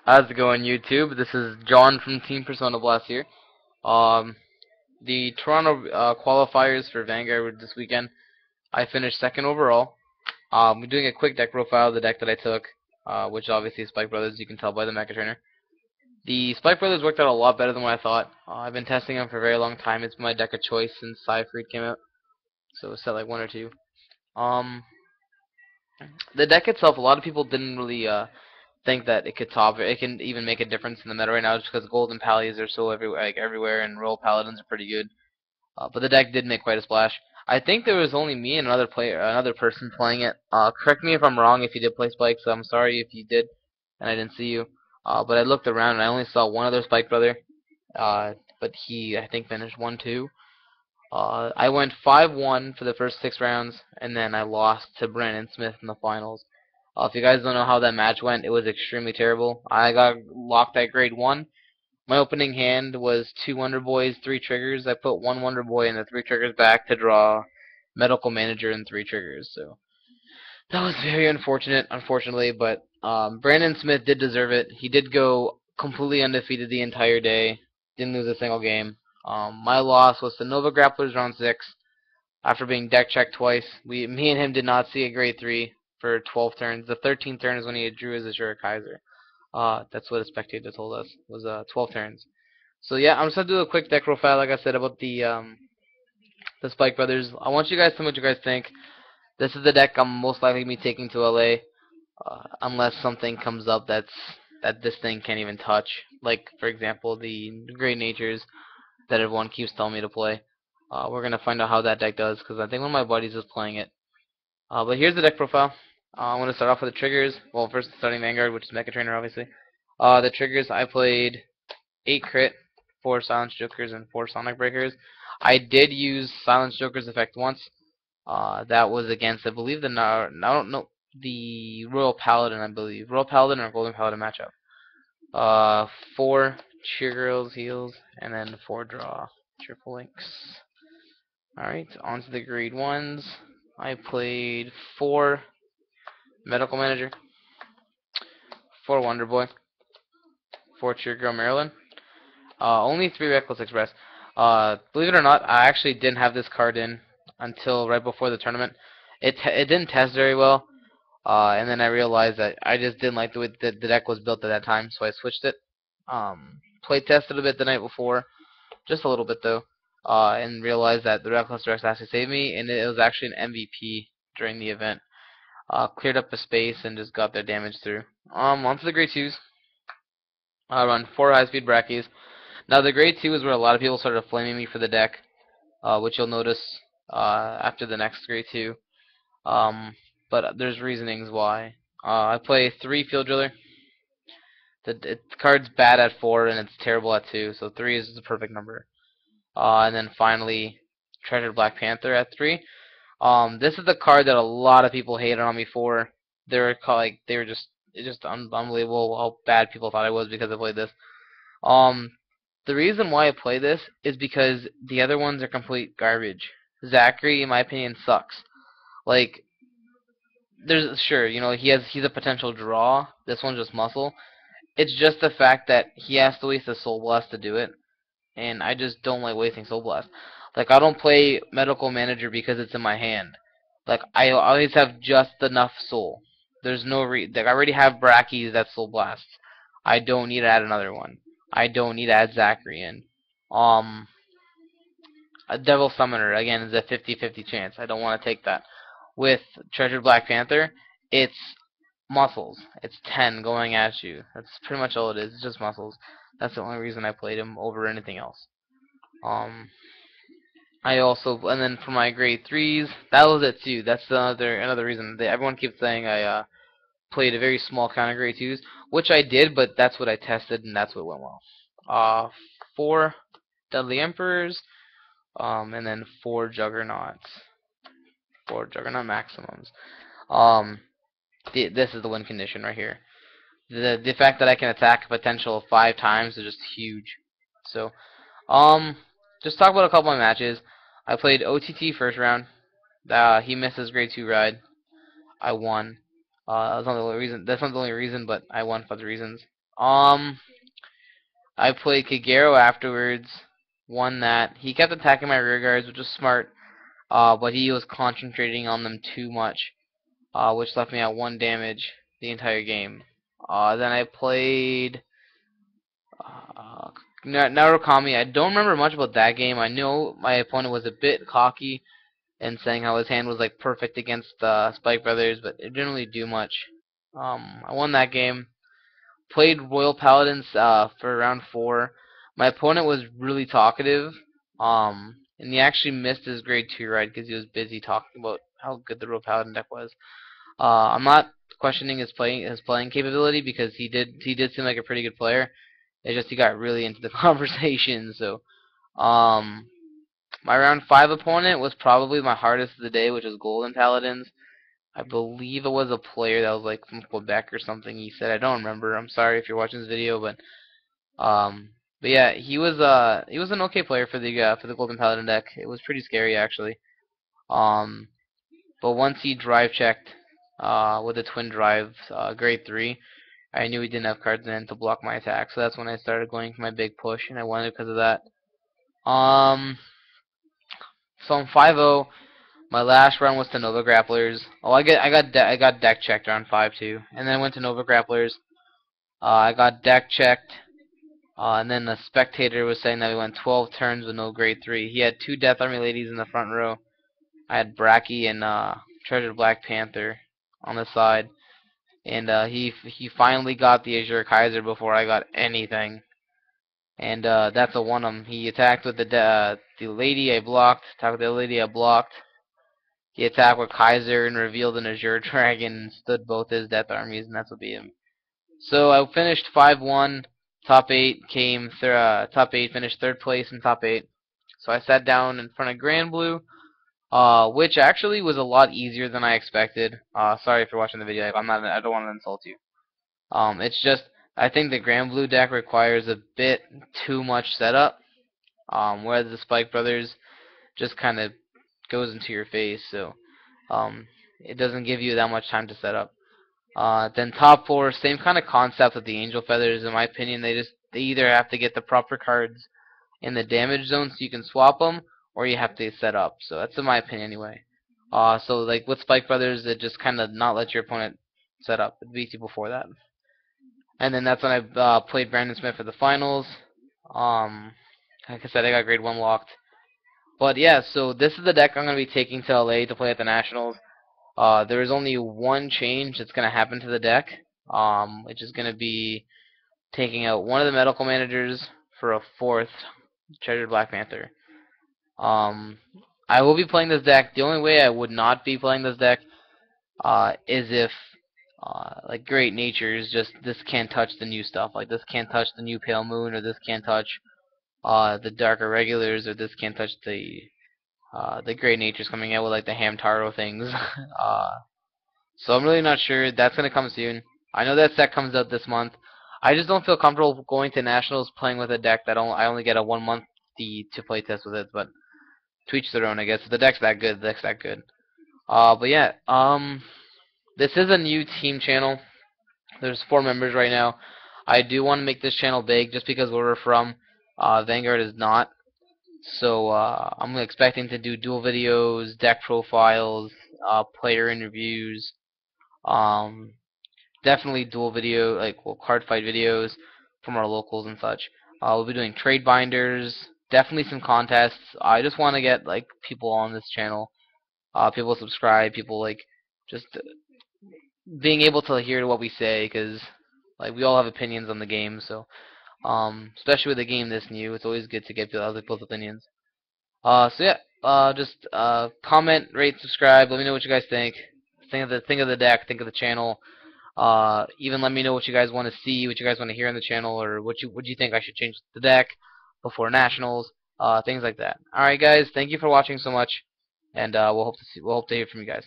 How's it going, YouTube? This is John from Team Persona Blast here. Um, the Toronto qualifiers for Vanguard were this weekend. I finished second overall. We're doing a quick deck profile of the deck that I took, which obviously is Spike Brothers. You can tell by the Mecha Trainer. The Spike Brothers worked out a lot better than what I thought. I've been testing them for a very long time. It's my deck of choice since Cypher came out, so set like one or two. Um, the deck itself, a lot of people didn't really think that it could top it can even make a difference in the meta right now just because golden pallies are so everywhere and royal paladins are pretty good. But the deck did make quite a splash. I think there was only me and another person playing it. Correct me if I'm wrong if you did play spikes. I'm sorry if you did and I didn't see you. But I looked around and I only saw one other spike brother. But he I think finished 1-2. I went 5-1 for the first 6 rounds, and then I lost to Brandon Smith in the finals. If you guys don't know how that match went, it was extremely terrible. I got locked at grade 1. My opening hand was 2 Wonder Boys, 3 triggers. I put 1 Wonder Boy and the 3 triggers back to draw Medical Manager and 3 triggers. So that was very unfortunate, unfortunately, but Brandon Smith did deserve it. He did go completely undefeated the entire day. Didn't lose a single game. My loss was to Nova Grapplers round 6 after being deck checked twice. Me and him did not see a grade 3 for 12 turns. The 13th turn is when he drew his Azure Kaiser. That's what a spectator told us was 12 turns. So yeah, I'm just gonna do a quick deck profile, like I said, about the Spike Brothers. I want you guys to tell me what you guys think. This is the deck I'm most likely to be taking to LA, unless something comes up that this thing can't even touch. Like for example, the Great Natures that everyone keeps telling me to play. We're gonna find out how that deck does because I think one of my buddies is playing it. But here's the deck profile. I'm gonna start off with the triggers. Well, first starting Vanguard, which is Mecha Trainer, obviously. The triggers I played 8 crit, 4 Silence Jokers, and 4 Sonic Breakers. I did use Silence Joker's effect once. That was against, I believe, I don't know, the Royal Paladin, I believe. Royal Paladin or Golden Paladin matchup. 4 Cheer Girls heals, and then 4 draw. Triple links. Alright, on to the grade 1s. I played 4 Medical Manager, 4 Wonder Boy, 4 Cheer Girl Marilyn, only 3 Reckless Express. Believe it or not, I actually didn't have this card in until right before the tournament. It didn't test very well, and then I realized that I just didn't like the way the deck was built at that time, so I switched it. Play tested a bit the night before, just a little bit though, and realized that the Reckless Rex actually saved me, and it was actually an MVP during the event. Cleared up a space and just got their damage through. On to the grade 2s. I run 4 high-speed brackies. Now the grade 2 is where a lot of people started flaming me for the deck, which you'll notice after the next grade 2. But there's reasonings why. I play 3 Field Driller. The card's bad at 4 and it's terrible at 2, so 3 is the perfect number. And then finally, Treasured Black Panther at 3. This is the card that a lot of people hated on me for. They were just it's just unbelievable how bad people thought I was because I played this. The reason why I play this is because the other ones are complete garbage. Zachary, in my opinion, sucks. Like, there's sure, he's a potential draw. This one's just muscle. It's just the fact that he has to waste a soul blast to do it, and I just don't like wasting soul blast. Like, I don't play medical manager because it's in my hand. Like, I always have just enough soul. There's no like, I already have brackies that soul blasts. I don't need to add another one. I don't need to add Zachary in. Um, a Devil Summoner, again, is a 50-50 chance. I don't want to take that. With Treasured Black Panther, it's muscles. It's 10 going at you. That's pretty much all it is. It's just muscles. That's the only reason I played him over anything else. Um, and then for my grade 3s, that was it too. That's another reason. Everyone keeps saying I played a very small count of grade 2s, which I did, but that's what I tested, and that's what went well. 4 Deadly Emperors, and then 4 Juggernauts. 4 Juggernaut Maximums. This is the win condition right here. The fact that I can attack a potential of 5 times is just huge. So, just talk about a couple of my matches. I played OTT first round. He missed his grade 2 ride. I won. That's not the only reason. That's not the only reason, but I won for other reasons. I played Kagero afterwards. Won that. He kept attacking my rear guards, which was smart. But he was concentrating on them too much, which left me at 1 damage the entire game. Then I played uh, Narukami. I don't remember much about that game. I know my opponent was a bit cocky and saying how his hand was like perfect against Spike Brothers, but it didn't really do much. I won that game. Played Royal Paladins for round 4. My opponent was really talkative, and he actually missed his grade 2 ride because he was busy talking about how good the Royal Paladin deck was. I'm not questioning his playing capability because he did seem like a pretty good player. It's just he got really into the conversation. So my round 5 opponent was probably my hardest of the day, which was Golden Paladins. I believe it was a player that was like from Quebec or something. He said, I don't remember. I'm sorry if you're watching this video, um but yeah, he was an okay player for the Golden Paladin deck. It was pretty scary actually. Um but once he drive checked with a twin drive grade 3, I knew he didn't have cards in hand to block my attack. So that's when I started going for my big push, and I won it because of that. Um so I'm 5-0. My last run was to Nova Grapplers. Oh, I got deck checked around 5 too, and then I went to Nova Grapplers. I got deck checked, and then the spectator was saying that we went 12 turns with no grade 3. He had 2 Death Army ladies in the front row. I had Bracky and Treasured Black Panther on the side, and he finally got the Azure Kaiser before I got anything, and that's a one. He attacked with the lady I blocked. Attacked with the lady I blocked. He attacked with Kaiser and revealed an Azure Dragon and stood both his Death Armies, and that's what beat him. So I finished 5-1. Top 8 top 8 finished 3rd place in top 8. So I sat down in front of Grand Blue, which actually was a lot easier than I expected. Sorry if you're watching the video. I don't want to insult you. It's just I think the Grand Blue deck requires a bit too much setup, whereas the Spike Brothers just kind of goes into your face, so it doesn't give you that much time to set up. Then top 4, same kind of concept with the Angel Feathers. In my opinion, they either have to get the proper cards in the damage zone so you can swap them, or you have to set up. So that's in my opinion anyway. So like with Spike Brothers, it just kind of not let your opponent set up. It beats you before that. And then that's when I played Brandon Smith for the finals. Like I said, I got grade 1 locked. But yeah, so this is the deck I'm going to be taking to LA to play at the Nationals. There is only one change that's going to happen to the deck, which is going to be taking out one of the medical managers for a 4th Treasured Black Panther. I will be playing this deck. The only way I would not be playing this deck is if like Great Nature is just this can't touch the new stuff. Like this can't touch the new Pale Moon, or this can't touch the Dark Irregulars, or this can't touch the Great Nature's coming out with like the Hamtaro things. So I'm really not sure. That's gonna come soon. I know that set comes out this month. I just don't feel comfortable going to Nationals playing with a deck that I only get a 1 month fee to play test with it. But to each their own, I guess. If the deck's that good, the deck's that good. But yeah, this is a new team channel. There's 4 members right now. I do want to make this channel big just because where we're from, Vanguard is not. So I'm expecting to do dual videos, deck profiles, player interviews, definitely dual video, like card fight videos from our locals and such. We'll be doing trade binders, definitely some contests. I just want to get like people on this channel, people subscribe, people like just being able to hear what we say, because like we all have opinions on the game. So especially with a game this new, it's always good to get other people's opinions. So yeah, just comment, rate, subscribe. Let me know what you guys think. Think of the deck. Think of the channel. Even let me know what you guys want to see, what you guys want to hear on the channel, or what you think I should change the deck before Nationals. Things like that. All right, guys. Thank you for watching so much, and we'll hope to hear from you guys.